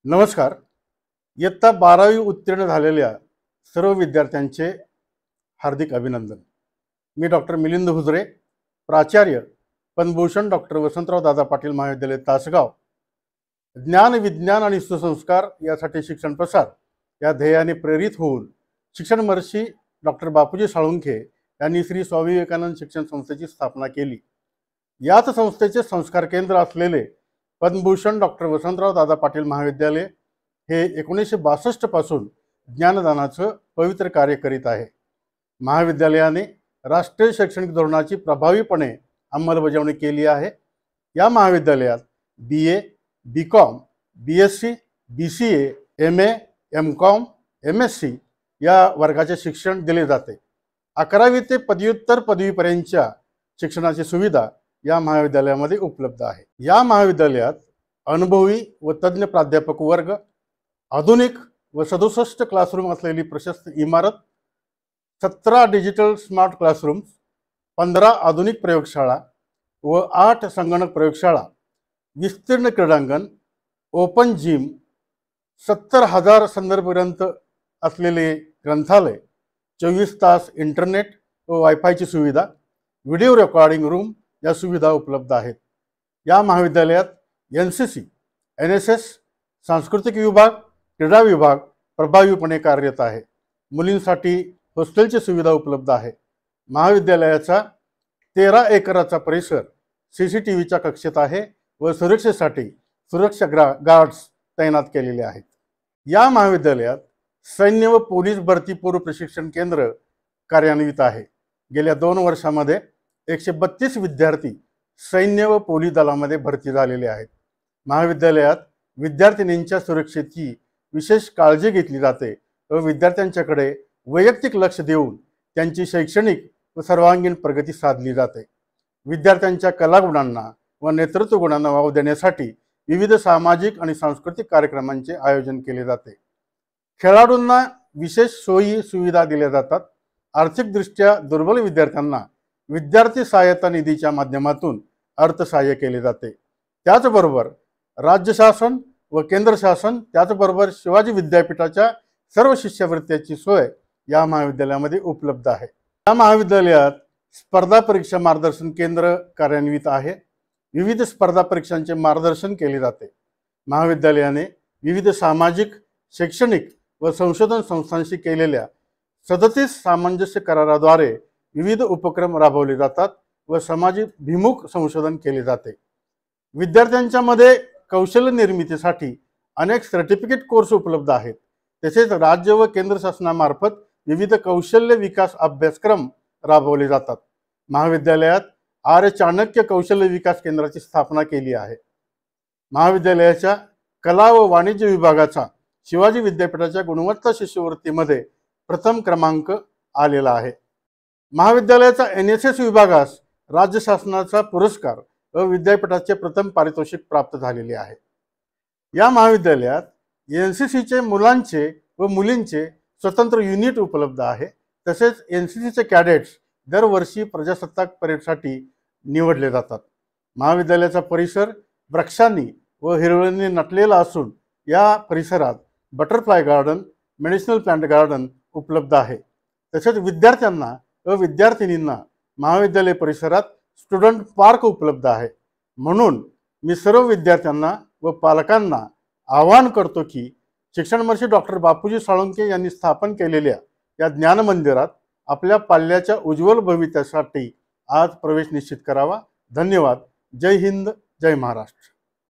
नमस्कार. इयत्ता 12वी उत्तीर्ण झालेल्या सर्व विद्यार्थ्यांचे हार्दिक अभिनंदन. मी डॉक्टर मिलिंद हुजरे, प्राचार्य पद्मभूषण डॉक्टर वसंतराव दादा पाटील महाविद्यालय तासगाव, ज्ञान विज्ञान आणि सुसंस्कार यासाठी शिक्षण प्रसार या ध्येयाने प्रेरित होऊन शिक्षण महर्षी डॉक्टर बापूजी साळुंखे यांनी श्री स्वामी विवेकानंद शिक्षण संस्थेची स्थापना केली. याच संस्थेचे संस्कार केंद्र असलेले पद्मभूषण डॉक्टर वसंतराव दादा पाटील महाविद्यालय हे 1962 पासून ज्ञानदानाचं पवित्र कार्य करीत आहे. महाविद्यालयाने राष्ट्रीय शैक्षणिक धोरणाची प्रभावीपणे अंमलबजावणी केली आहे. या महाविद्यालयात BA, BCom, BSc, BCA, MA, MCom, MSc या वर्गाचे शिक्षण दिले जाते. 11वी ते पदव्युत्तर पदवीपर्यंतच्या शिक्षणाची सुविधा या महाविद्यालयामध्ये उपलब्ध आहे. या महाविद्यालयात अनुभवी व तज्ज्ञ प्राध्यापक वर्ग, आधुनिक व 67 क्लासरूम असलेली प्रशस्त इमारत, 17 डिजिटल स्मार्ट क्लासरूम्स, 15 आधुनिक प्रयोगशाळा व 8 संगणक प्रयोगशाळा, विस्तीर्ण क्रीडांगण, ओपन जिम, 70,000 संदर्भग्रंथ असलेले ग्रंथालय, 24 तास इंटरनेट व वायफायची सुविधा, व्हिडिओ रेकॉर्डिंग रूम या सुविधा उपलब्ध आहेत. या महाविद्यालयात NCC, NSS, सांस्कृतिक विभाग, क्रीडा विभाग प्रभावीपणे कार्यरत आहे. मुलींसाठी हॉस्टेलची सुविधा उपलब्ध आहे. महाविद्यालयाचा 13 एकराचा परिसर CCTVच्या कक्षेत आहे व सुरक्षेसाठी सुरक्षा गार्ड्स तैनात केलेले आहेत. या महाविद्यालयात सैन्य व पोलीस भरती पूर्व प्रशिक्षण केंद्र कार्यान्वित आहे. गेल्या 2 वर्षामध्ये 132 विद्यार्थी सैन्य व पोलीस दलामध्ये भरती झालेले आहेत. महाविद्यालयात विद्यार्थिनींच्या सुरक्षेची विशेष काळजी घेतली जाते व विद्यार्थ्यांच्याकडे वैयक्तिक लक्ष देऊन त्यांची शैक्षणिक व सर्वांगीण प्रगती साधली जाते. विद्यार्थ्यांच्या कलागुणांना व नेतृत्व गुणांना वाव देण्यासाठी विविध सामाजिक आणि सांस्कृतिक कार्यक्रमांचे आयोजन केले जाते. खेळाडूंना विशेष सोयी सुविधा दिल्या जातात. आर्थिकदृष्ट्या दुर्बल विद्यार्थ्यांना विद्यार्थी सहायता निधीच्या माध्यमातून अर्थसहाय्य केले जाते. त्याचबरोबर राज्य शासन व केंद्र शासन त्याचबरोबर शिवाजी विद्यापीठाच्या सर्व शिष्यवृत्त्याची सोय या महाविद्यालयामध्ये उपलब्ध आहे. या महाविद्यालयात स्पर्धा परीक्षा मार्गदर्शन केंद्र कार्यान्वित आहे. विविध स्पर्धा परीक्षांचे मार्गदर्शन केले जाते. महाविद्यालयाने विविध सामाजिक, शैक्षणिक व संशोधन संस्थांशी केलेल्या 37 सामंजस्य कराराद्वारे विविध उपक्रम राबवले जातात व समाजभिमुख संशोधन केले जाते. विद्यार्थ्यांच्या मध्ये कौशल्य निर्मितीसाठी अनेक सर्टिफिकेट कोर्स उपलब्ध आहेत. तसेच राज्य व केंद्र शासनामार्फत विविध कौशल्य विकास अभ्यासक्रम राबवले जातात. महाविद्यालयात आर्य चाणक्य कौशल्य विकास केंद्राची स्थापना केली आहे. महाविद्यालयाच्या कला व वाणिज्य विभागाचा शिवाजी विद्यापीठाच्या गुणवत्ता शिष्यवृत्तीमध्ये प्रथम क्रमांक आलेला आहे. महाविद्यालयाचा NSS विभागास राज्य शासनाचा पुरस्कार व विद्यापीठाचे प्रथम पारितोषिक प्राप्त झालेले आहे. या महाविद्यालयात NCCचे मुलांचे व मुलींचे स्वतंत्र युनिट उपलब्ध आहे. तसेच NCCचे कॅडेट्स दरवर्षी प्रजासत्ताक परेडसाठी निवडले जातात. महाविद्यालयाचा परिसर वृक्षांनी व हिरवळींनी नटलेला असून या परिसरात butterfly garden, medicinal plant garden उपलब्ध आहे. तसेच विद्यार्थ्यांना व विद्यार्थिनींना महाविद्यालय परिसरात स्टुडंट पार्क उपलब्ध आहे. म्हणून मी सर्व विद्यार्थ्यांना व पालकांना आवाहन करतो की शिक्षण महर्षी डॉक्टर बापूजी साळुंखे यांनी स्थापन केलेल्या या ज्ञान मंदिरात आपल्या पाल्याच्या उज्ज्वल भविष्यासाठी आज प्रवेश निश्चित करावा. धन्यवाद. जय हिंद, जय महाराष्ट्र.